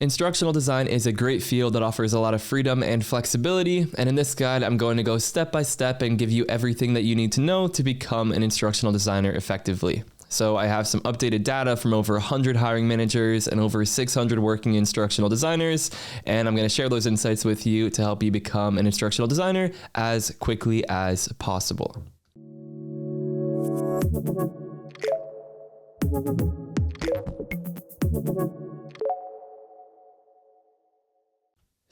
Instructional design is a great field that offers a lot of freedom and flexibility, and in this guide, I'm going to go step by step and give you everything that you need to know to become an instructional designer effectively. So I have some updated data from over 100 hiring managers and over 600 working instructional designers, and I'm going to share those insights with you to help you become an instructional designer as quickly as possible.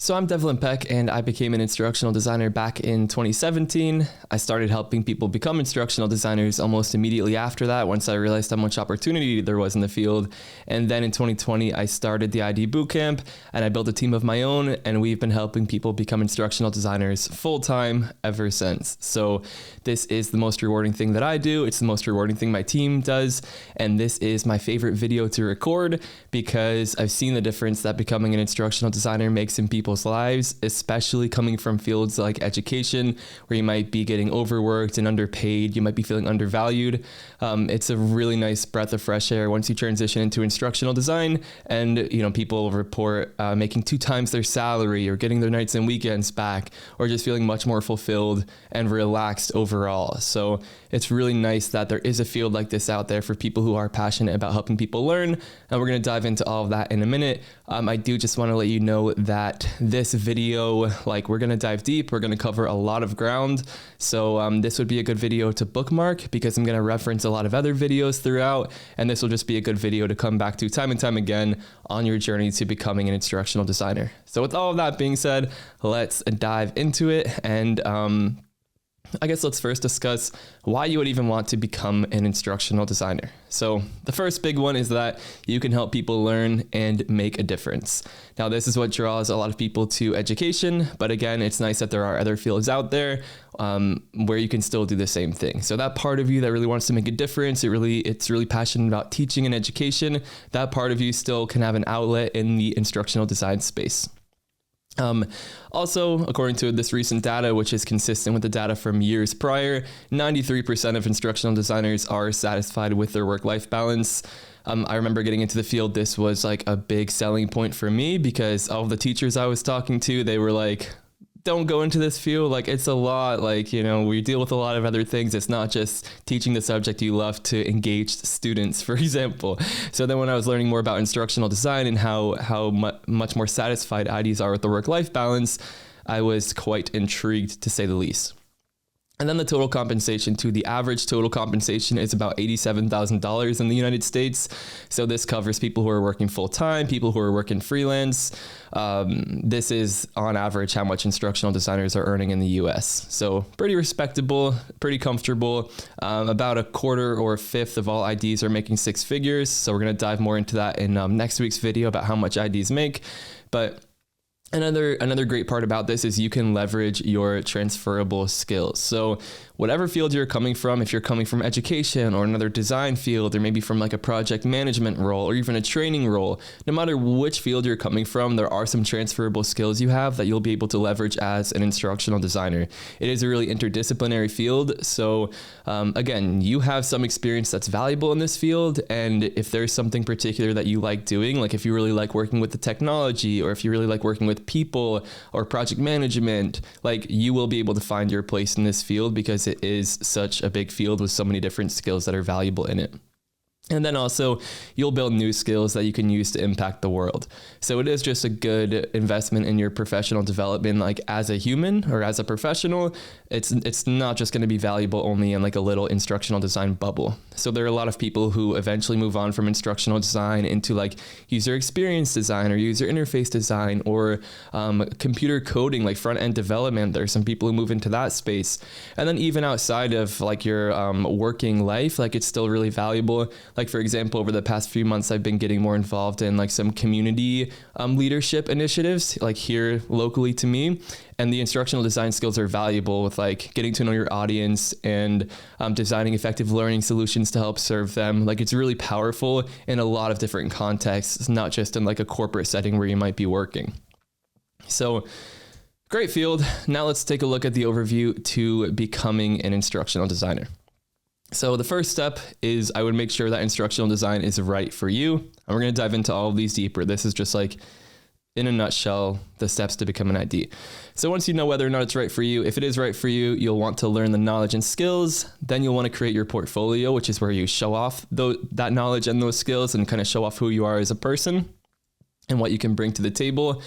So I'm Devlin Peck, and I became an instructional designer back in 2017. I started helping people become instructional designers almost immediately after that, once I realized how much opportunity there was in the field. And then in 2020, I started the ID Bootcamp, and I built a team of my own, and we've been helping people become instructional designers full-time ever since. So this is the most rewarding thing that I do. It's the most rewarding thing my team does. And this is my favorite video to record because I've seen the difference that becoming an instructional designer makes in people's lives, especially coming from fields like education, where you might be getting overworked and underpaid, you might be feeling undervalued. It's a really nice breath of fresh air once you transition into instructional design, and people report making 2 times their salary, or getting their nights and weekends back, or just feeling much more fulfilled and relaxed overall. So it's really nice that there is a field like this out there for people who are passionate about helping people learn, and we're going to dive into all of that in a minute. I do just want to let you know that this video, we're going to dive deep. We're going to cover a lot of ground. So this would be a good video to bookmark because I'm going to reference a lot of other videos throughout. And this will just be a good video to come back to time and time again on your journey to becoming an instructional designer. So with all of that being said, let's dive into it. And I guess let's first discuss why you would even want to become an instructional designer. So the first big one is that you can help people learn and make a difference. Now, this is what draws a lot of people to education, but again, it's nice that there are other fields out there where you can still do the same thing. So that part of you that really wants to make a difference, it's really passionate about teaching and education, that part of you still can have an outlet in the instructional design space. Also, according to this recent data, which is consistent with the data from years prior, 93% of instructional designers are satisfied with their work-life balance. I remember getting into the field, this was like a big selling point for me because all of the teachers I was talking to, they were like, don't go into this field. It's a lot. We deal with a lot of other things. It's not just teaching the subject you love to engaged students, for example. So then when I was learning more about instructional design and how much more satisfied IDs are with the work-life balance, I was quite intrigued, to say the least. And then the total compensation too. The average total compensation is about $87,000 in the United States. So this covers people who are working full-time, people who are working freelance. This is on average how much instructional designers are earning in the US. So pretty respectable, pretty comfortable. About a quarter or a fifth of all IDs are making 6 figures. So we're going to dive more into that in next week's video about how much IDs make. But Another great part about this is you can leverage your transferable skills. So whatever field you're coming from, if you're coming from education or another design field, or maybe from a project management role or even a training role, no matter which field you're coming from, there are some transferable skills you have that you'll be able to leverage as an instructional designer. It is a really interdisciplinary field. So again, you have some experience that's valuable in this field. And if there's something particular that you like doing, like if you really like working with the technology, or if you really like working with people or project management, you will be able to find your place in this field because it is such a big field with so many different skills that are valuable in it. And then also you'll build new skills that you can use to impact the world. So it is just a good investment in your professional development, as a human or as a professional. It's not just going to be valuable only in a little instructional design bubble. So there are a lot of people who eventually move on from instructional design into user experience design or user interface design or computer coding, front end development. There are some people who move into that space. And then even outside of your working life, it's still really valuable. For example, over the past few months, I've been getting more involved in some community leadership initiatives here locally to me. And the instructional design skills are valuable with getting to know your audience and designing effective learning solutions to help serve them. It's really powerful in a lot of different contexts, not just in a corporate setting where you might be working. So great field. Now let's take a look at the overview to becoming an instructional designer. So the first step is I would make sure that instructional design is right for you. And we're going to dive into all of these deeper. This is just in a nutshell, the steps to become an ID. So once you know whether or not it's right for you, if it is right for you, you'll want to learn the knowledge and skills. Then you'll want to create your portfolio, which is where you show off that knowledge and those skills and kind of show off who you are as a person and what you can bring to the table.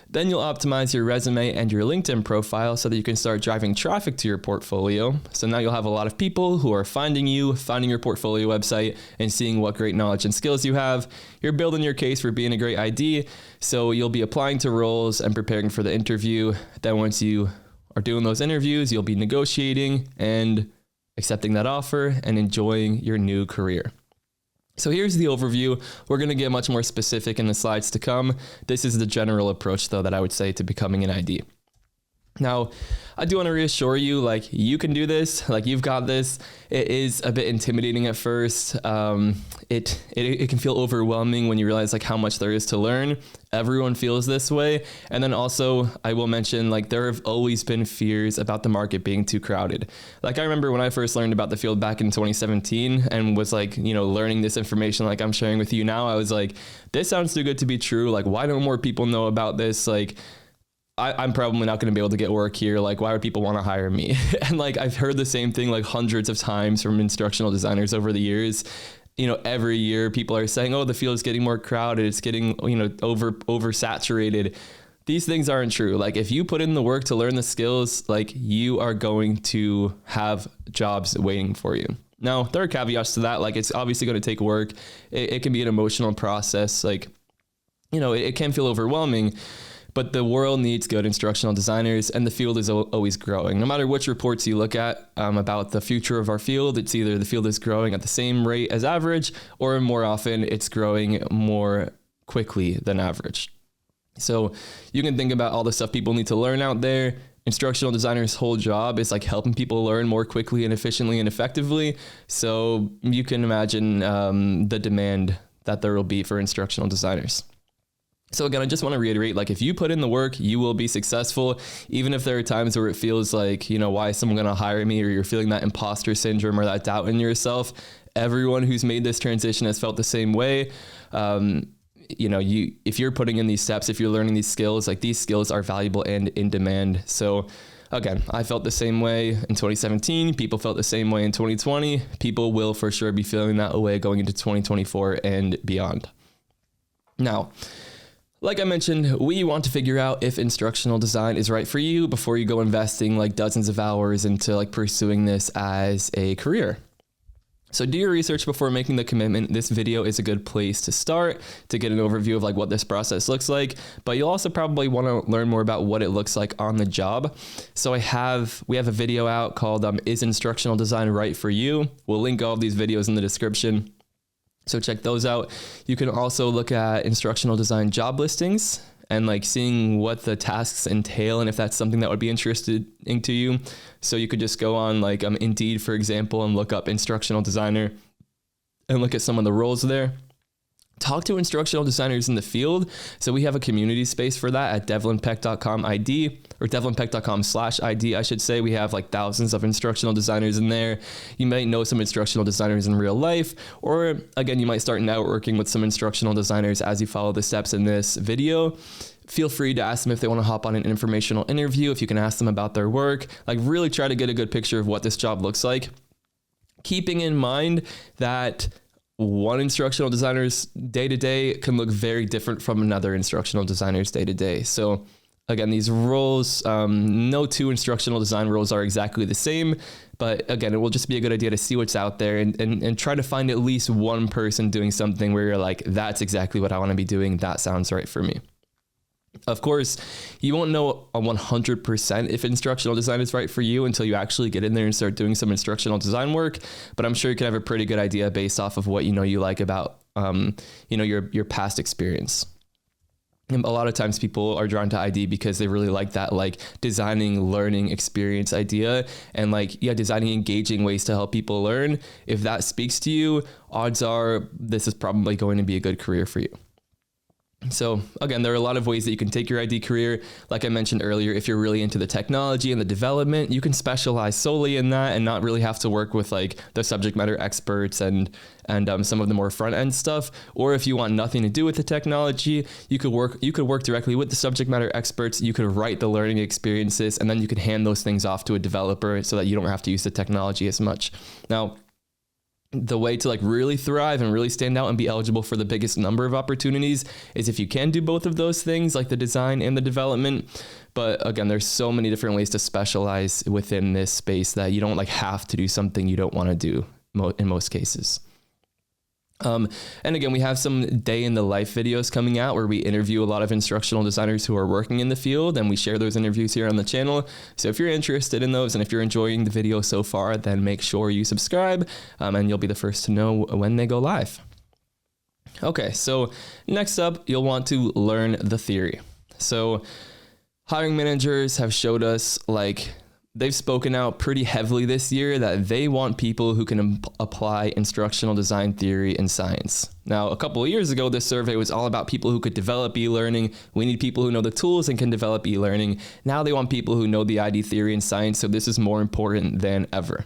Then you'll optimize your resume and your LinkedIn profile so that you can start driving traffic to your portfolio. So now you'll have a lot of people who are finding you, finding your portfolio website, and seeing what great knowledge and skills you have. You're building your case for being a great ID. So you'll be applying to roles and preparing for the interview. Then once you are doing those interviews, you'll be negotiating and accepting that offer and enjoying your new career. So here's the overview. We're going to get much more specific in the slides to come. This is the general approach, though, that I would say to becoming an ID. Now, I do want to reassure you, like, you can do this, like, you've got this. It is a bit intimidating at first. It can feel overwhelming when you realize like how much there is to learn. Everyone feels this way. And then also I will mention, like, there have always been fears about the market being too crowded. Like, I remember when I first learned about the field back in 2017 and was like, learning this information like I'm sharing with you now, I was like, this sounds too good to be true. Like, why don't more people know about this? Like, I'm probably not going to be able to get work here. Like, why would people want to hire me? And like, I've heard the same thing like hundreds of times from instructional designers over the years. Every year people are saying, oh, the field is getting more crowded. It's getting, oversaturated. These things aren't true. Like, if you put in the work to learn the skills, like, you are going to have jobs waiting for you. Now, there are caveats to that. Like, it's obviously going to take work. It can be an emotional process. Like, it can feel overwhelming. But the world needs good instructional designers, and the field is always growing. No matter which reports you look at about the future of our field, it's either the field is growing at the same rate as average, or more often it's growing more quickly than average. So you can think about all the stuff people need to learn out there. Instructional designers' whole job is like helping people learn more quickly and efficiently and effectively. So you can imagine the demand that there will be for instructional designers. So again, I just want to reiterate, like, if you put in the work, you will be successful. Even if there are times where it feels like, why is someone going to hire me? Or you're feeling that imposter syndrome or that doubt in yourself. Everyone who's made this transition has felt the same way. If you're putting in these steps, if you're learning these skills, like, these skills are valuable and in demand. So again, I felt the same way in 2017. People felt the same way in 2020. People will for sure be feeling that way going into 2024 and beyond. Now, like I mentioned, we want to figure out if instructional design is right for you before you go investing like dozens of hours into like pursuing this as a career. So do your research before making the commitment. This video is a good place to start to get an overview of like what this process looks like, but you'll also probably want to learn more about what it looks like on the job. So we have a video out called Is Instructional Design Right for You? We'll link all of these videos in the description. So check those out. You can also look at instructional design job listings and like seeing what the tasks entail and if that's something that would be interesting to you. So you could just go on like Indeed, for example, and look up instructional designer and look at some of the roles there. Talk to instructional designers in the field. So we have a community space for that at devlinpeck.com ID or devlinpeck.com/ID, I should say. We have like thousands of instructional designers in there. You might know some instructional designers in real life, or again, you might start networking with some instructional designers as you follow the steps in this video. Feel free to ask them if they want to hop on an informational interview, if you can ask them about their work. Like, really try to get a good picture of what this job looks like, keeping in mind that one instructional designer's day-to-day can look very different from another instructional designer's day-to-day. So again, these roles, no two instructional design roles are exactly the same, but again, it will just be a good idea to see what's out there and try to find at least one person doing something where you're like, that's exactly what I want to be doing. That sounds right for me. Of course, you won't know 100% if instructional design is right for you until you actually get in there and start doing some instructional design work. But I'm sure you can have a pretty good idea based off of what you like about your past experience. And a lot of times people are drawn to ID because they really like that like designing, learning experience idea and designing engaging ways to help people learn. If that speaks to you, odds are this is probably going to be a good career for you. So again, there are a lot of ways that you can take your ID career. Like I mentioned earlier, if you're really into the technology and the development, you can specialize solely in that and not really have to work with like the subject matter experts and some of the more front end stuff. Or if you want nothing to do with the technology, you could work directly with the subject matter experts. You could write the learning experiences, and then you could hand those things off to a developer so that you don't have to use the technology as much. Now, the way to like really thrive and really stand out and be eligible for the biggest number of opportunities is if you can do both of those things, like the design and the development. But again, there's so many different ways to specialize within this space that you don't like have to do something you don't want to do in most cases. And again, we have some day in the life videos coming out where we interview a lot of instructional designers who are working in the field, and we share those interviews here on the channel. So if you're interested in those and if you're enjoying the video so far, then make sure you subscribe, and you'll be the first to know when they go live. Okay, so next up, you'll want to learn the theory. So hiring managers have showed us they've spoken out pretty heavily this year that they want people who can apply instructional design theory in science. Now, a couple of years ago, this survey was all about people who could develop e-learning. We need people who know the tools and can develop e-learning. Now they want people who know the ID theory in science, so this is more important than ever.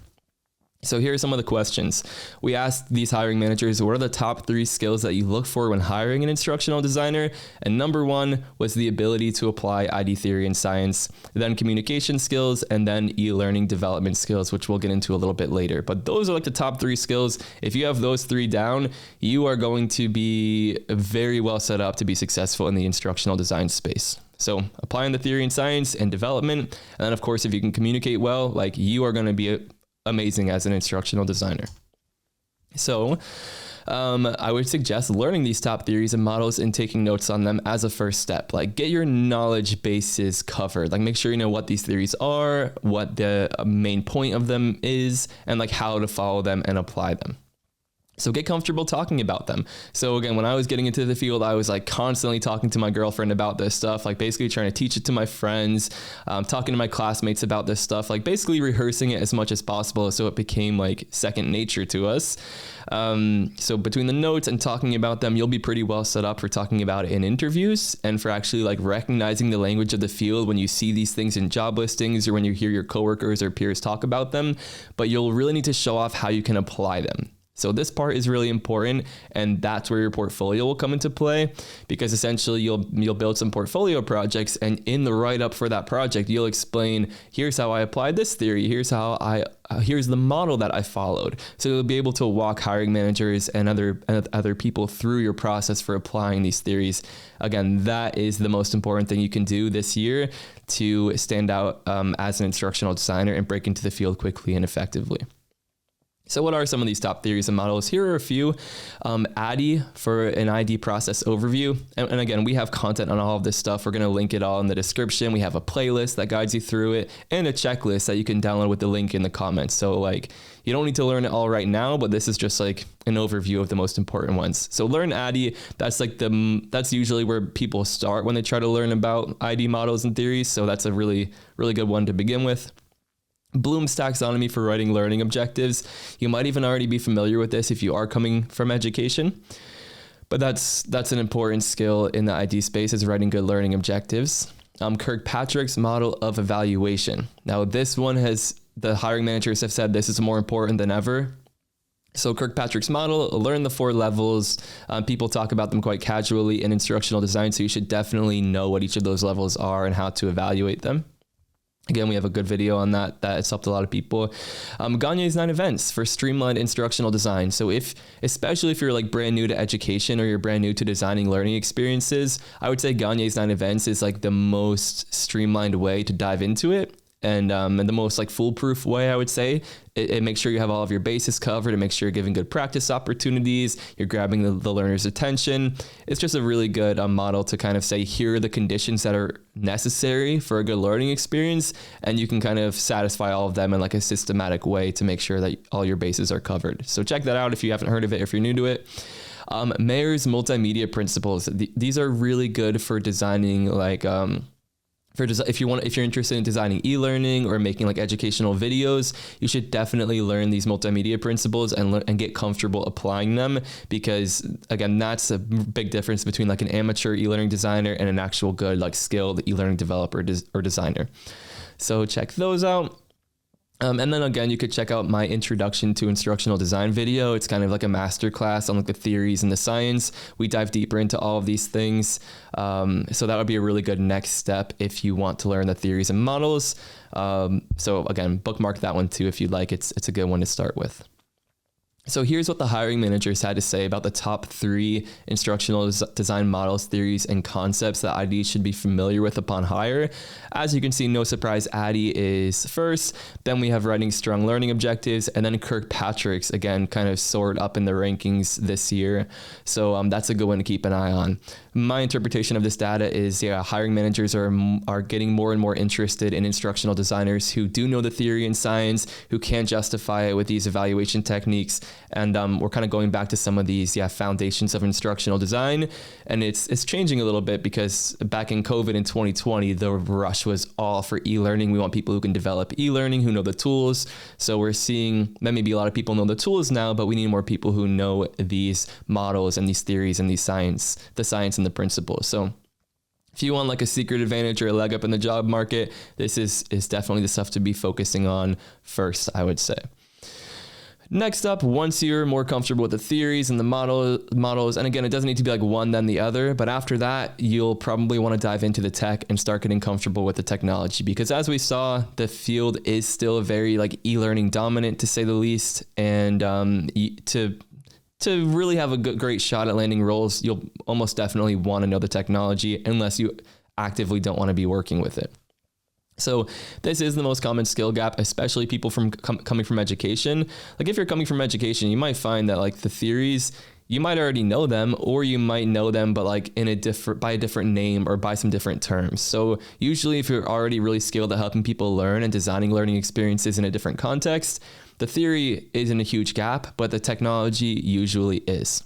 So here are some of the questions. We asked these hiring managers, what are the top 3 skills that you look for when hiring an instructional designer? And number 1 was the ability to apply ID theory in science, then communication skills, and then e-learning development skills, which we'll get into a little bit later. But those are like the top 3 skills. If you have those 3 down, you are going to be very well set up to be successful in the instructional design space. So applying the theory in science and development, and then of course, if you can communicate well, you are going to be amazing as an instructional designer. So I would suggest learning these top theories and models and taking notes on them as a first step. Get your knowledge bases covered. Make sure you know what these theories are, what the main point of them is, and how to follow them and apply them. So get comfortable talking about them. So again, when I was getting into the field, I was constantly talking to my girlfriend about this stuff, basically trying to teach it to my friends, talking to my classmates about this stuff, basically rehearsing it as much as possible so it became second nature to us. So between the notes and talking about them, you'll be pretty well set up for talking about it in interviews and for actually recognizing the language of the field when you see these things in job listings or when you hear your coworkers or peers talk about them. But you'll really need to show off how you can apply them. So this part is really important, and that's where your portfolio will come into play, because essentially you'll build some portfolio projects, and in the write-up for that project, you'll explain, here's how I applied this theory, here's the model that I followed. So you'll be able to walk hiring managers and other people through your process for applying these theories. Again, that is the most important thing you can do this year to stand out as an instructional designer and break into the field quickly and effectively. So what are some of these top theories and models? Here are a few. ADDIE for an ID process overview. And again, we have content on all of this stuff. We're going to link it all in the description. We have a playlist that guides you through it and a checklist that you can download with the link in the comments. So you don't need to learn it all right now, but this is just an overview of the most important ones. So learn ADDIE. That's that's usually where people start when they try to learn about ID models and theories. So that's a really, really good one to begin with. Bloom's taxonomy for writing learning objectives. You might even already be familiar with this if you are coming from education, but that's an important skill in the ID space, is writing good learning objectives. Kirkpatrick's model of evaluation. Now this one the hiring managers have said this is more important than ever. So Kirkpatrick's model, learn the 4 levels. People talk about them quite casually in instructional design, so you should definitely know what each of those levels are and how to evaluate them. Again, we have a good video on that has helped a lot of people. Gagne's 9 events for streamlined instructional design. So especially if you're brand new to education or you're brand new to designing learning experiences, I would say Gagne's 9 events is the most streamlined way to dive into it. And the most foolproof way, I would say. It makes sure you have all of your bases covered. It makes sure you're giving good practice opportunities. You're grabbing the learner's attention. It's just a really good model to kind of say, here are the conditions that are necessary for a good learning experience. And you can kind of satisfy all of them in a systematic way to make sure that all your bases are covered. So check that out if you haven't heard of it, if you're new to it. Mayer's multimedia principles. These are really good for designing if you're interested in designing e-learning or making like educational videos, you should definitely learn these multimedia principles and get comfortable applying them, because again, that's a big difference between like an amateur e-learning designer and an actual good like skilled e-learning developer or designer. So check those out. And then again, you could check out my introduction to instructional design video. It's kind of like a masterclass on like the theories and the science. We dive deeper into all of these things. So that would be a really good next step if you want to learn the theories and models. So again, bookmark that one too if you'd like. It's a good one to start with. So here's what the hiring managers had to say about the top 3 instructional design models, theories, and concepts that IDs should be familiar with upon hire. As you can see, no surprise, Addy is first. Then we have writing strong learning objectives, and then Kirkpatrick's, again, kind of soared up in the rankings this year. So that's a good one to keep an eye on. My interpretation of this data is, hiring managers are getting more and more interested in instructional designers who do know the theory and science, who can justify it with these evaluation techniques. And we're kind of going back to some of these foundations of instructional design. And it's changing a little bit, because back in COVID in 2020, the rush was all for e-learning. We want people who can develop e-learning, who know the tools. So we're seeing that maybe a lot of people know the tools now, but we need more people who know these models and these theories and the science and the principles. So if you want like a secret advantage or a leg up in the job market, this is definitely the stuff to be focusing on first, I would say. Next up, once you're more comfortable with the theories and the models, and again, it doesn't need to be like one then the other, but after that, you'll probably want to dive into the tech and start getting comfortable with the technology, because as we saw, the field is still very like e-learning dominant, to say the least. And to really have a great shot at landing roles, you'll almost definitely want to know the technology, unless you actively don't want to be working with it. So this is the most common skill gap, especially people coming from education. Like if you're coming from education, you might find that like the theories, you might already know them, or you might know them, but like by a different name or by some different terms. So usually if you're already really skilled at helping people learn and designing learning experiences in a different context, the theory isn't a huge gap, but the technology usually is.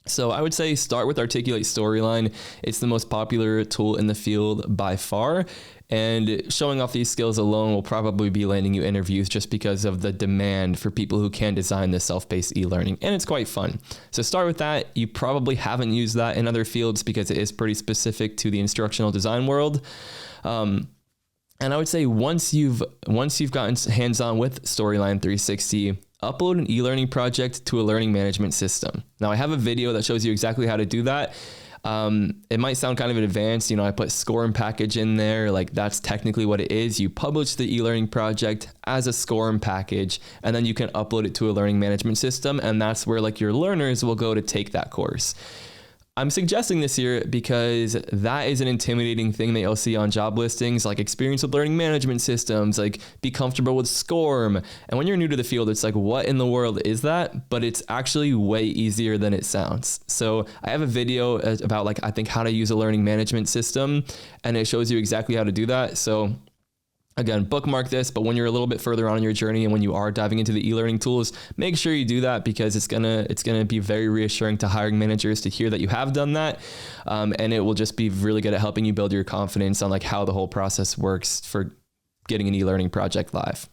So I would say start with Articulate Storyline. It's the most popular tool in the field by far. And showing off these skills alone will probably be landing you interviews, just because of the demand for people who can design this self-paced e-learning. And it's quite fun. So start with that. You probably haven't used that in other fields, because it is pretty specific to the instructional design world. And I would say once you've gotten hands-on with Storyline 360, upload an e-learning project to a learning management system. Now I have a video that shows you exactly how to do that. It might sound kind of advanced. I put SCORM package in there. Like that's technically what it is. You publish the e-learning project as a SCORM package, and then you can upload it to a learning management system. And that's where like your learners will go to take that course. I'm suggesting this here because that is an intimidating thing that you'll see on job listings, like experience with learning management systems, like be comfortable with SCORM. And when you're new to the field, it's like, what in the world is that? But it's actually way easier than it sounds. So I have a video about like, I think how to use a learning management system, and it shows you exactly how to do that. So again, bookmark this, but when you're a little bit further on in your journey and when you are diving into the e-learning tools, make sure you do that, because it's gonna be very reassuring to hiring managers to hear that you have done that. And it will just be really good at helping you build your confidence on like how the whole process works for getting an e-learning project live.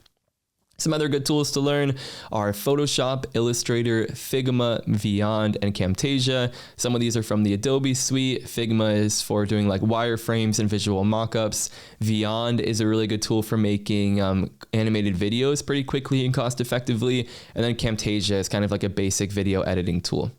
Some other good tools to learn are Photoshop, Illustrator, Figma, Vyond, and Camtasia. Some of these are from the Adobe suite. Figma is for doing like wireframes and visual mockups. Vyond is a really good tool for making animated videos pretty quickly and cost effectively. And then Camtasia is kind of like a basic video editing tool.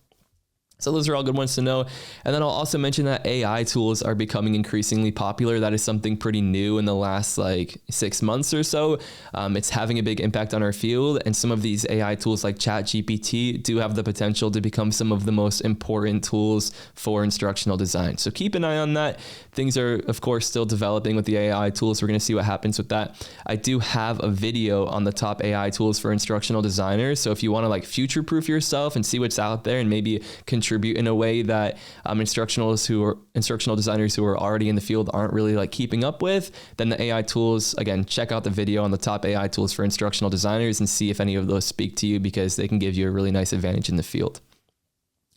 So those are all good ones to know. And then I'll also mention that AI tools are becoming increasingly popular. That is something pretty new in the last like 6 months or so. It's having a big impact on our field. And some of these AI tools like ChatGPT do have the potential to become some of the most important tools for instructional design. So keep an eye on that. Things are, of course, still developing with the AI tools. We're going to see what happens with that. I do have a video on the top AI tools for instructional designers. So if you want to like future-proof yourself and see what's out there and maybe contribute in a way that instructional designers who are already in the field aren't really like keeping up with, then the AI tools, again, check out the video on the top AI tools for instructional designers and see if any of those speak to you, because they can give you a really nice advantage in the field.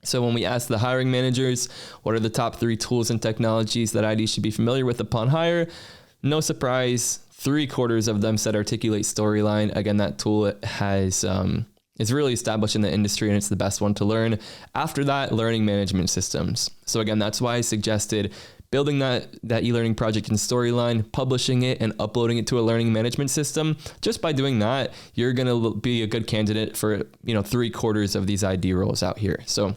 So when we ask the hiring managers, what are the top 3 tools and technologies that IDs should be familiar with upon hire? No surprise, 3/4 of them said Articulate Storyline. Again, that tool has is really established in the industry and it's the best one to learn. After that, learning management systems. So again, that's why I suggested building that e-learning project in Storyline, publishing it and uploading it to a learning management system. Just by doing that, you're going to be a good candidate for, 3/4 of these ID roles out here. So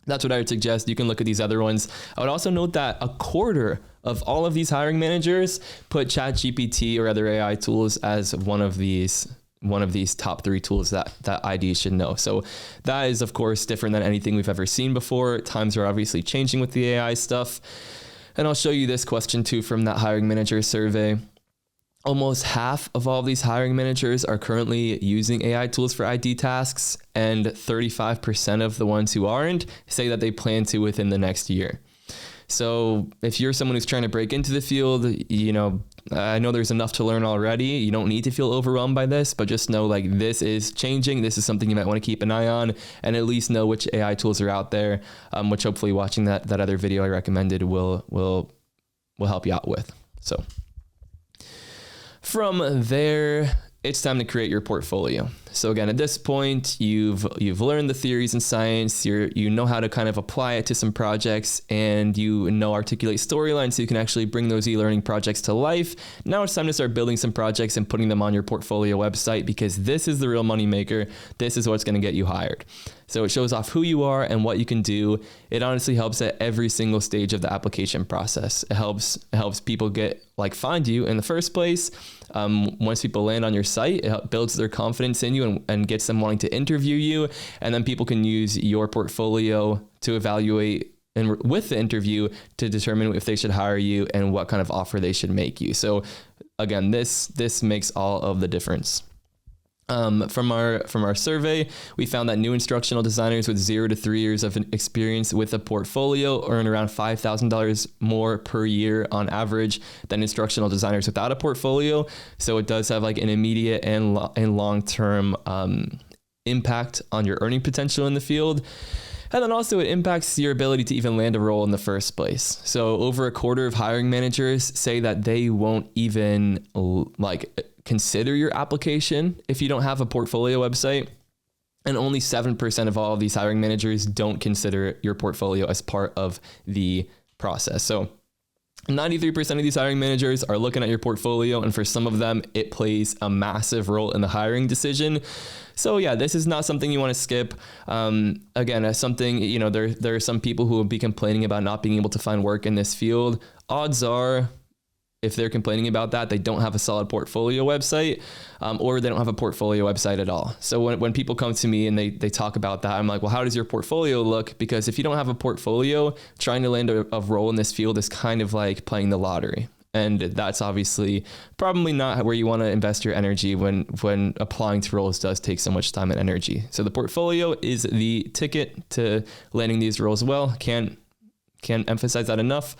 that's what I would suggest. You can look at these other ones. I would also note that 1/4 of all of these hiring managers put ChatGPT or other AI tools as one of these top 3 tools that IDs should know. So that is, of course, different than anything we've ever seen before. Times are obviously changing with the AI stuff. And I'll show you this question too from that hiring manager survey. Almost half of all of these hiring managers are currently using AI tools for ID tasks, and 35% of the ones who aren't say that they plan to within the next year. So if you're someone who's trying to break into the field, I know there's enough to learn already. You don't need to feel overwhelmed by this, but just know like this is changing. This is something you might want to keep an eye on and at least know which AI tools are out there, which hopefully watching that other video I recommended will help you out with. So from there, it's time to create your portfolio. So again, at this point, you've learned the theories in science, you know how to kind of apply it to some projects, and you know Articulate Storyline, so you can actually bring those e-learning projects to life. Now it's time to start building some projects and putting them on your portfolio website, because this is the real money maker. This is what's going to get you hired. So it shows off who you are and what you can do. It honestly helps at every single stage of the application process. It helps people find you in the first place. Once people land on your site, it builds their confidence in you and gets them wanting to interview you. And then people can use your portfolio to evaluate and with the interview to determine if they should hire you and what kind of offer they should make you. So again, this makes all of the difference. From our survey, we found that new instructional designers with 0 to 3 years of experience with a portfolio earn around $5,000 more per year on average than instructional designers without a portfolio. So it does have like an immediate and long-term impact on your earning potential in the field. And then also it impacts your ability to even land a role in the first place. So over 1/4 of hiring managers say that they won't even consider your application if you don't have a portfolio website. And only 7% of all of these hiring managers don't consider your portfolio as part of the process. So 93% of these hiring managers are looking at your portfolio, and for some of them, it plays a massive role in the hiring decision. So yeah, this is not something you want to skip. Again, as something, there are some people who will be complaining about not being able to find work in this field. Odds are, if they're complaining about that, they don't have a solid portfolio website, or they don't have a portfolio website at all. So when people come to me and they talk about that, I'm like, well, how does your portfolio look? Because if you don't have a portfolio, trying to land a role in this field is kind of like playing the lottery. And that's obviously probably not where you want to invest your energy when applying to roles does take so much time and energy. So the portfolio is the ticket to landing these roles well. Can't emphasize that enough.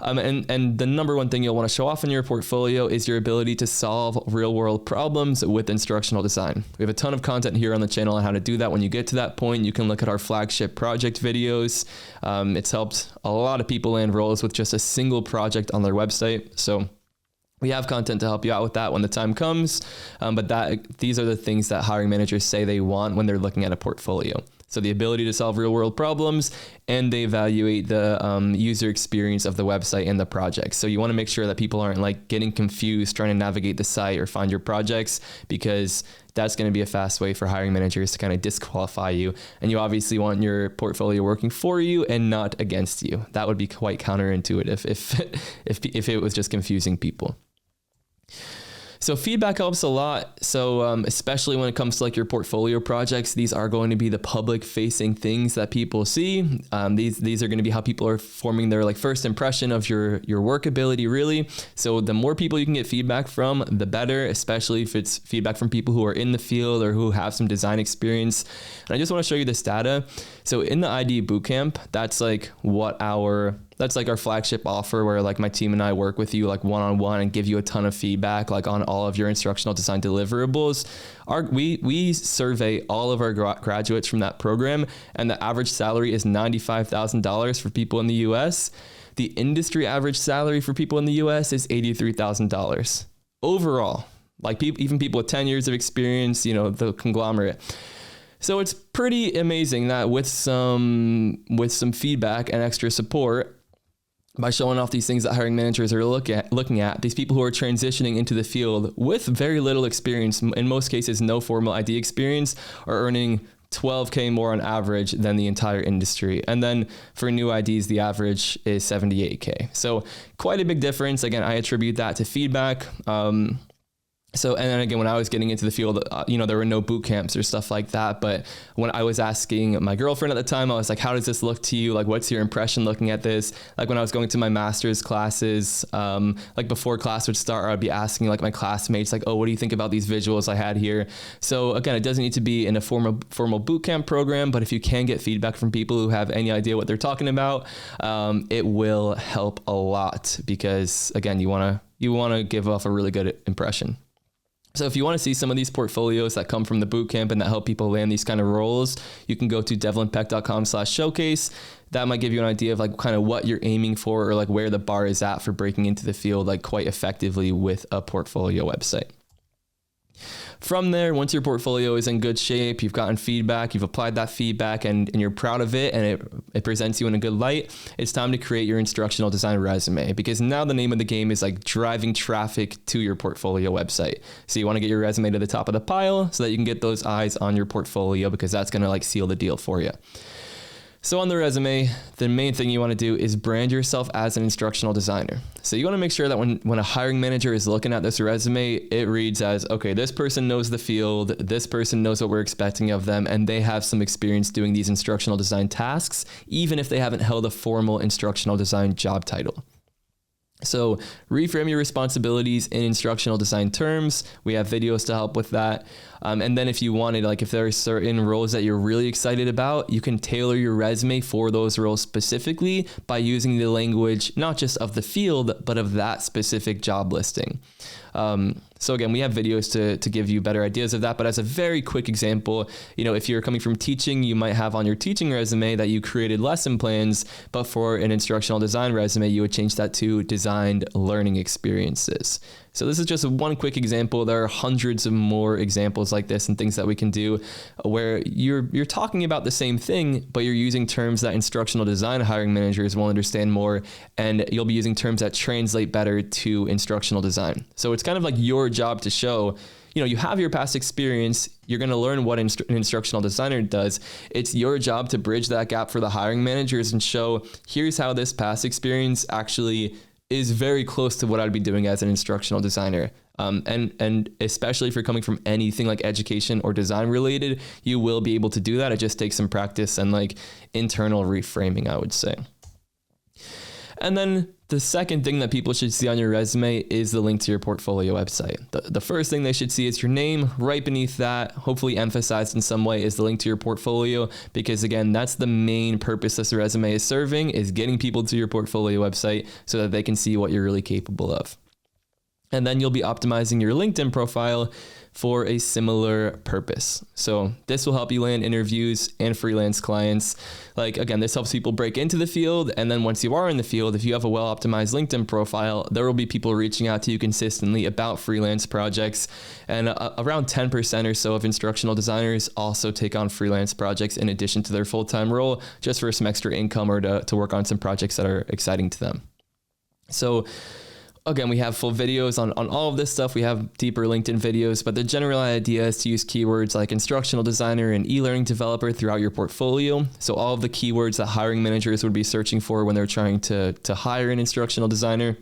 And the number one thing you'll want to show off in your portfolio is your ability to solve real world problems with instructional design. We have a ton of content here on the channel on how to do that. When you get to that point, you can look at our flagship project videos. It's helped a lot of people land roles with just a single project on their website. So we have content to help you out with that when the time comes. But these are the things that hiring managers say they want when they're looking at a portfolio. So the ability to solve real world problems, and they evaluate the user experience of the website and the project. So you want to make sure that people aren't getting confused trying to navigate the site or find your projects, because that's going to be a fast way for hiring managers to kind of disqualify you. And you obviously want your portfolio working for you and not against you. That would be quite counterintuitive if it was just confusing people. So feedback helps a lot. So especially when it comes to your portfolio projects, these are going to be the public facing things that people see. These are going to be how people are forming their first impression of your work ability, really. So the more people you can get feedback from, the better, especially if it's feedback from people who are in the field or who have some design experience. And I just want to show you this data. So in the ID Bootcamp, that's like our flagship offer, where like my team and I work with you like one-on-one and give you a ton of feedback like on all of your instructional design deliverables. We survey all of our graduates from that program, and the average salary is $95,000 for people in the US. The industry average salary for people in the US is $83,000 overall. Like even people with 10 years of experience, you know, the conglomerate. So it's pretty amazing that with some feedback and extra support, by showing off these things that hiring managers are looking at, these people who are transitioning into the field with very little experience, in most cases no formal ID experience, are earning $12K more on average than the entire industry. And then for new IDs, the average is $78K. So quite a big difference. Again, I attribute that to feedback. So, and then again, when I was getting into the field, you know, there were no boot camps or stuff like that. But when I was asking my girlfriend at the time, I was like, how does this look to you? Like, what's your impression looking at this? Like when I was going to my master's classes, like before class would start, I'd be asking like my classmates, like, oh, what do you think about these visuals I had here? So again, it doesn't need to be in a formal boot camp program, but if you can get feedback from people who have any idea what they're talking about, it will help a lot, because again, you want to give off a really good impression. So if you want to see some of these portfolios that come from the bootcamp and that help people land these kind of roles, you can go to devlinpeck.com/showcase. That might give you an idea of like kind of what you're aiming for, or like where the bar is at for breaking into the field like quite effectively with a portfolio website. From there, once your portfolio is in good shape, you've gotten feedback, you've applied that feedback, and you're proud of it, and it presents you in a good light, it's time to create your instructional design resume, because now the name of the game is like driving traffic to your portfolio website. So you want to get your resume to the top of the pile so that you can get those eyes on your portfolio, because that's going to like seal the deal for you. So on the resume, the main thing you want to do is brand yourself as an instructional designer. So you want to make sure that when a hiring manager is looking at this resume, it reads as, okay, this person knows the field, this person knows what we're expecting of them, and they have some experience doing these instructional design tasks, even if they haven't held a formal instructional design job title. So reframe your responsibilities in instructional design terms. We have videos to help with that. And then if you wanted, like if there are certain roles that you're really excited about, you can tailor your resume for those roles specifically by using the language, not just of the field, but of that specific job listing. So again, we have videos to give you better ideas of that. But as a very quick example, you know, if you're coming from teaching, you might have on your teaching resume that you created lesson plans, but for an instructional design resume, you would change that to designed learning experiences. So this is just one quick example. There are hundreds of more examples like this and things that we can do where you're talking about the same thing, but you're using terms that instructional design hiring managers will understand more, and you'll be using terms that translate better to instructional design. So it's kind of like your job to show, you know, you have your past experience, you're going to learn what an instructional designer does. It's your job to bridge that gap for the hiring managers and show, here's how this past experience actually is very close to what I'd be doing as an instructional designer. And especially if you're coming from anything like education or design related, you will be able to do that. It just takes some practice and like internal reframing, I would say. And then the second thing that people should see on your resume is the link to your portfolio website. The first thing they should see is your name. Right beneath that, hopefully emphasized in some way, is the link to your portfolio, because again, that's the main purpose this resume is serving, is getting people to your portfolio website so that they can see what you're really capable of. And then you'll be optimizing your LinkedIn profile for a similar purpose. So this will help you land interviews and freelance clients. Like, again, this helps people break into the field. And then once you are in the field, if you have a well-optimized LinkedIn profile, there will be people reaching out to you consistently about freelance projects. And around 10% or so of instructional designers also take on freelance projects in addition to their full-time role, just for some extra income or to work on some projects that are exciting to them. So again, we have full videos on all of this stuff. We have deeper LinkedIn videos, but the general idea is to use keywords like instructional designer and e-learning developer throughout your portfolio. So all of the keywords that hiring managers would be searching for when they're trying to hire an instructional designer.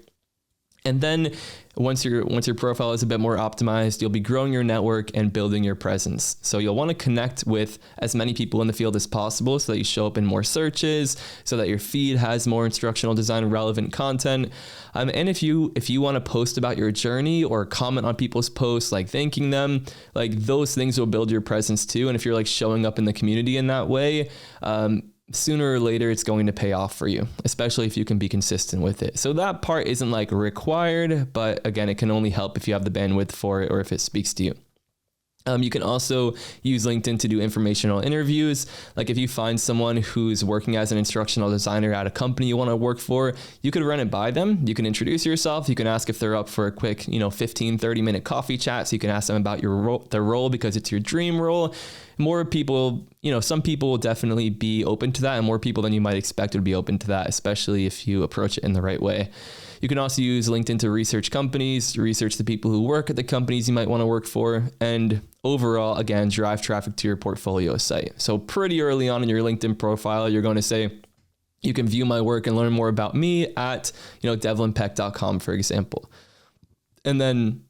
And then once your profile is a bit more optimized, you'll be growing your network and building your presence. So you'll want to connect with as many people in the field as possible so that you show up in more searches, so that your feed has more instructional design relevant content. And if you want to post about your journey or comment on people's posts, like thanking them, like those things will build your presence too. And if you're like showing up in the community in that way, sooner or later it's going to pay off for you, especially if you can be consistent with it. So that part isn't like required, but again, it can only help if you have the bandwidth for it or if it speaks to you. You can also use LinkedIn to do informational interviews. Like if you find someone who's working as an instructional designer at a company you want to work for, you could run it by them. You can introduce yourself. You can ask if they're up for a quick, 15, 30-minute coffee chat. So you can ask them about their role because it's your dream role. More people, some people will definitely be open to that, and more people than you might expect would be open to that, especially if you approach it in the right way. You can also use LinkedIn to research companies, research the people who work at the companies you might want to work for, and overall, again, drive traffic to your portfolio site. So pretty early on in your LinkedIn profile, you're going to say, you can view my work and learn more about me at, devlinpeck.com, for example. And then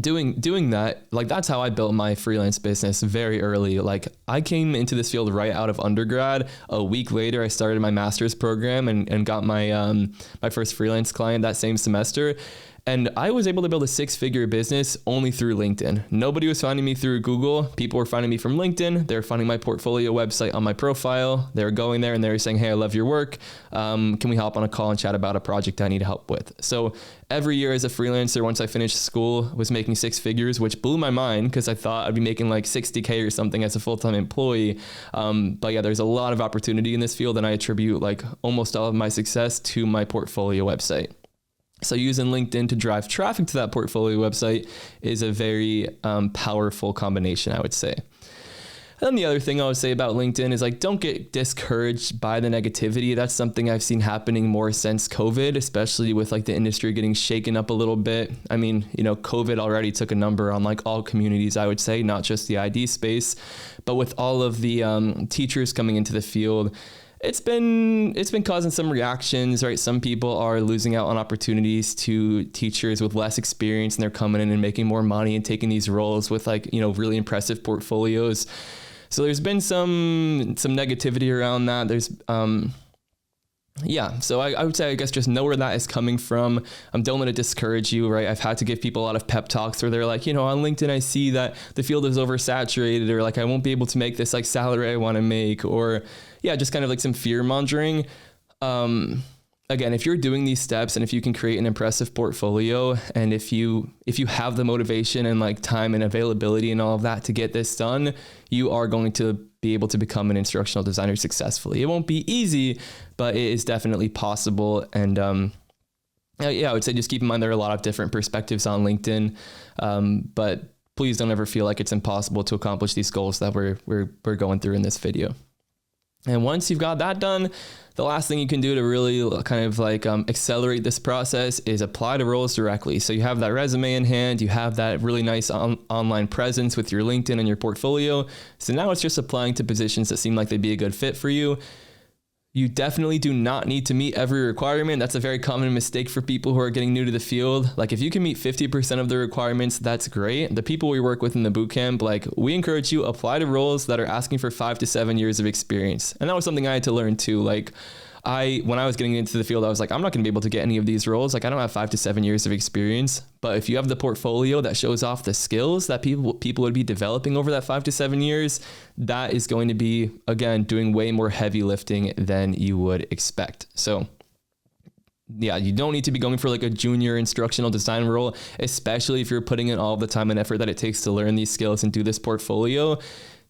doing that, like that's how I built my freelance business very early. Like I came into this field right out of undergrad. A week later, I started my master's program and got my my first freelance client that same semester. And I was able to build a 6-figure business only through LinkedIn. Nobody was finding me through Google. People were finding me from LinkedIn. They're finding my portfolio website on my profile. They're going there and they're saying, hey, I love your work. Can we hop on a call and chat about a project I need help with? So every year as a freelancer, once I finished school, was making 6 figures, which blew my mind because I thought I'd be making like 60K or something as a full-time employee. But yeah, there's a lot of opportunity in this field, and I attribute like almost all of my success to my portfolio website. So using LinkedIn to drive traffic to that portfolio website is a very powerful combination, I would say. And then the other thing I would say about LinkedIn is like, don't get discouraged by the negativity. That's something I've seen happening more since COVID, especially with like the industry getting shaken up a little bit. I mean, COVID already took a number on like all communities, I would say, not just the ID space, but with all of the teachers coming into the field, it's been causing some reactions, right? Some people are losing out on opportunities to teachers with less experience, and they're coming in and making more money and taking these roles with like, really impressive portfolios. So there's been some negativity around that. There's, so I would say, I guess, just know where that is coming from. Don't let it discourage you, right? I've had to give people a lot of pep talks where they're like, on LinkedIn, I see that the field is oversaturated, or like, I won't be able to make this like salary I want to make, or just kind of like some fear mongering. Again, if you're doing these steps and if you can create an impressive portfolio, and if you have the motivation and like time and availability and all of that to get this done, you are going to be able to become an instructional designer successfully. It won't be easy, but it is definitely possible. And I would say just keep in mind there are a lot of different perspectives on LinkedIn, but please don't ever feel like it's impossible to accomplish these goals that we're going through in this video. And once you've got that done, the last thing you can do to really kind of like accelerate this process is apply to roles directly. So you have that resume in hand, you have that really nice online presence with your LinkedIn and your portfolio. So now it's just applying to positions that seem like they'd be a good fit for you. You definitely do not need to meet every requirement. That's a very common mistake for people who are getting new to the field. Like if you can meet 50% of the requirements, that's great. The people we work with in the bootcamp, like we encourage you apply to roles that are asking for 5 to 7 years of experience. And that was something I had to learn too. Like when I was getting into the field, I was like, I'm not gonna be able to get any of these roles. Like I don't have 5 to 7 years of experience, but if you have the portfolio that shows off the skills that people would be developing over that 5 to 7 years, that is going to be, again, doing way more heavy lifting than you would expect. So yeah, you don't need to be going for like a junior instructional design role, especially if you're putting in all the time and effort that it takes to learn these skills and do this portfolio.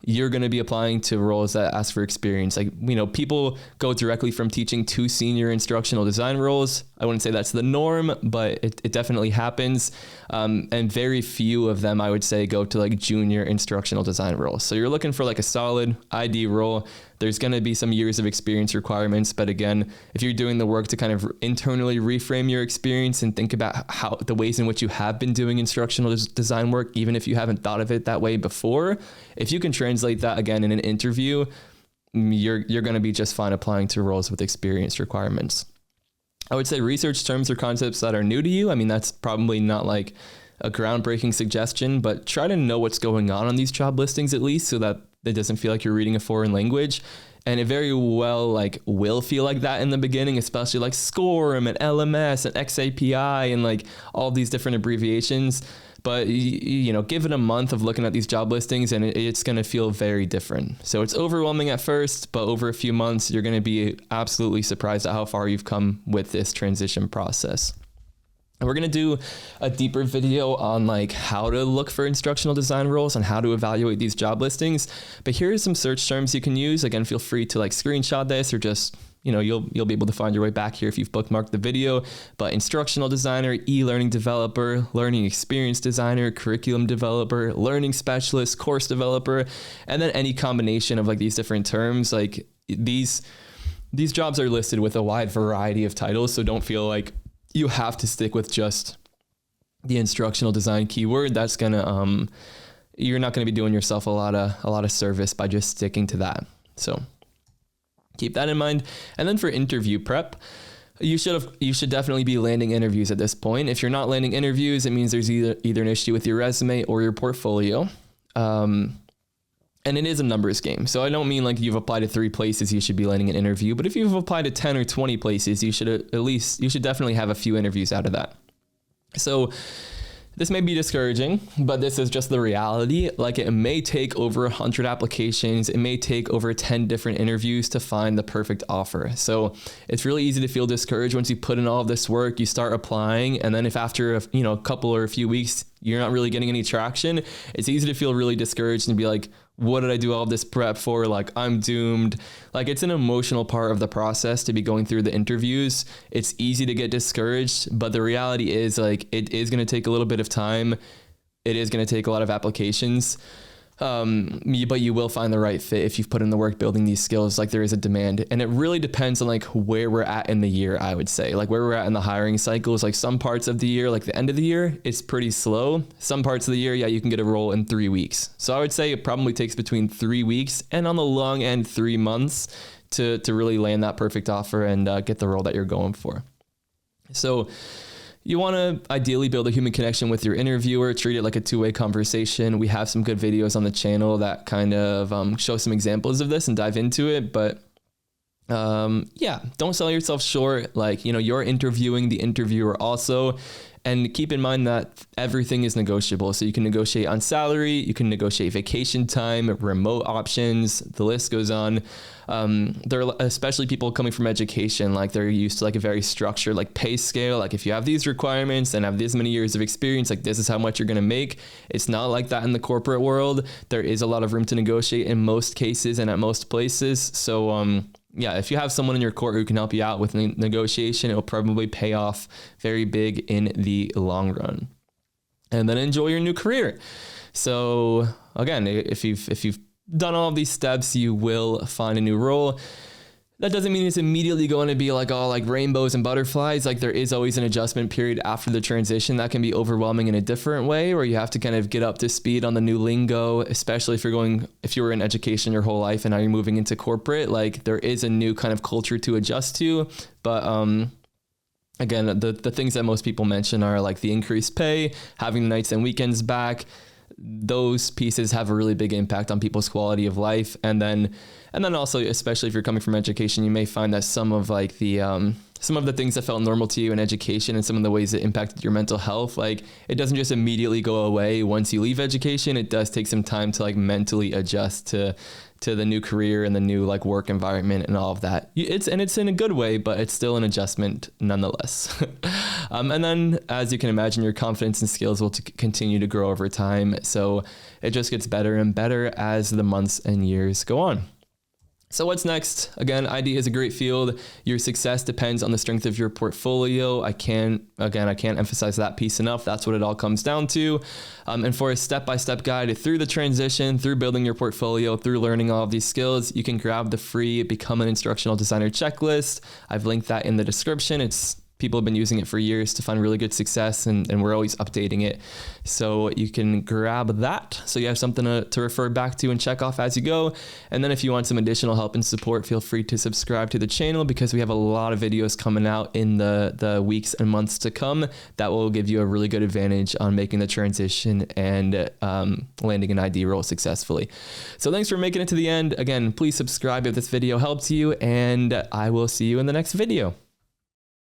You're going to be applying to roles that ask for experience. Like, people go directly from teaching to senior instructional design roles. I wouldn't say that's the norm, but it definitely happens. And very few of them, I would say, go to like junior instructional design roles. So you're looking for like a solid ID role. There's going to be some years of experience requirements. But again, if you're doing the work to kind of internally reframe your experience and think about how the ways in which you have been doing instructional design work, even if you haven't thought of it that way before, if you can translate that again in an interview, you're going to be just fine applying to roles with experience requirements. I would say research terms or concepts that are new to you. I mean, that's probably not like a groundbreaking suggestion, but try to know what's going on these job listings at least, so that it doesn't feel like you're reading a foreign language. And it very well like will feel like that in the beginning, especially like SCORM and LMS and XAPI and like all these different abbreviations. But you know, give it a month of looking at these job listings and it's going to feel very different. So it's overwhelming at first, but over a few months, you're going to be absolutely surprised at how far you've come with this transition process. And we're going to do a deeper video on like how to look for instructional design roles and how to evaluate these job listings. But here are some search terms you can use. Again, feel free to like screenshot this or just, you know, you'll be able to find your way back here if you've bookmarked the video. But instructional designer, e-learning developer, learning experience designer, curriculum developer, learning specialist, course developer, and then any combination of like these different terms. Like these jobs are listed with a wide variety of titles, so don't feel like you have to stick with just the instructional design keyword. That's gonna you're not gonna be doing yourself a lot of service by just sticking to that. So keep that in mind. And then for interview prep, you should definitely be landing interviews at this point. If you're not landing interviews, it means there's either an issue with your resume or your portfolio. And it is a numbers game. So I don't mean like you've applied to 3 places, you should be landing an interview. But if you've applied to 10 or 20 places, you should definitely have a few interviews out of that. So this may be discouraging, but this is just the reality. Like it may take over 100 applications. It may take over 10 different interviews to find the perfect offer. So it's really easy to feel discouraged once you put in all of this work, you start applying. And then if after a couple or a few weeks, you're not really getting any traction, it's easy to feel really discouraged and be like, what did I do all this prep for? Like I'm doomed. Like it's an emotional part of the process to be going through the interviews. It's easy to get discouraged, but the reality is like it is going to take a little bit of time. It is going to take a lot of applications. But you will find the right fit if you've put in the work building these skills. Like there is a demand, and it really depends on like where we're at in the year. I would say like where we're at in the hiring cycles, like some parts of the year, like the end of the year, it's pretty slow. Some parts of the year, yeah, you can get a role in 3 weeks. So I would say it probably takes between 3 weeks and on the long end 3 months to really land that perfect offer and get the role that you're going for. So you want to ideally build a human connection with your interviewer, treat it like a two-way conversation. We have some good videos on the channel that kind of show some examples of this and dive into it. But yeah, don't sell yourself short. Like, you're interviewing the interviewer also. And keep in mind that everything is negotiable. So you can negotiate on salary, you can negotiate vacation time, remote options, the list goes on. There are especially people coming from education, like they're used to like a very structured like pay scale. Like if you have these requirements and have this many years of experience, like this is how much you're going to make. It's not like that in the corporate world. There is a lot of room to negotiate in most cases and at most places. So, yeah, if you have someone in your court who can help you out with negotiation, it will probably pay off very big in the long run. And then enjoy your new career. So again, if you've done all of these steps, you will find a new role. That doesn't mean it's immediately going to be like all like rainbows and butterflies. Like there is always an adjustment period after the transition that can be overwhelming in a different way, where you have to kind of get up to speed on the new lingo, especially if you were in education your whole life and now you're moving into corporate. Like there is a new kind of culture to adjust to. But again, the things that most people mention are like the increased pay, having the nights and weekends back. Those pieces have a really big impact on people's quality of life. And then also, especially if you're coming from education, you may find that some of the things that felt normal to you in education and some of the ways it impacted your mental health, like it doesn't just immediately go away once you leave education. It does take some time to like mentally adjust to the new career and the new like work environment and all of that. It's in a good way, but it's still an adjustment nonetheless. And then as you can imagine, your confidence and skills will continue to grow over time. So it just gets better and better as the months and years go on. So what's next? Again, IT is a great field. Your success depends on the strength of your portfolio. I can't emphasize that piece enough. That's what it all comes down to. And for a step-by-step guide through the transition, through building your portfolio, through learning all of these skills, you can grab the free Become an Instructional Designer checklist. I've linked that in the description. It's People have been using it for years to find really good success, and we're always updating it. So you can grab that so you have something to refer back to and check off as you go. And then if you want some additional help and support, feel free to subscribe to the channel, because we have a lot of videos coming out in the weeks and months to come that will give you a really good advantage on making the transition and landing an ID role successfully. So thanks for making it to the end. Again, please subscribe if this video helped you, and I will see you in the next video.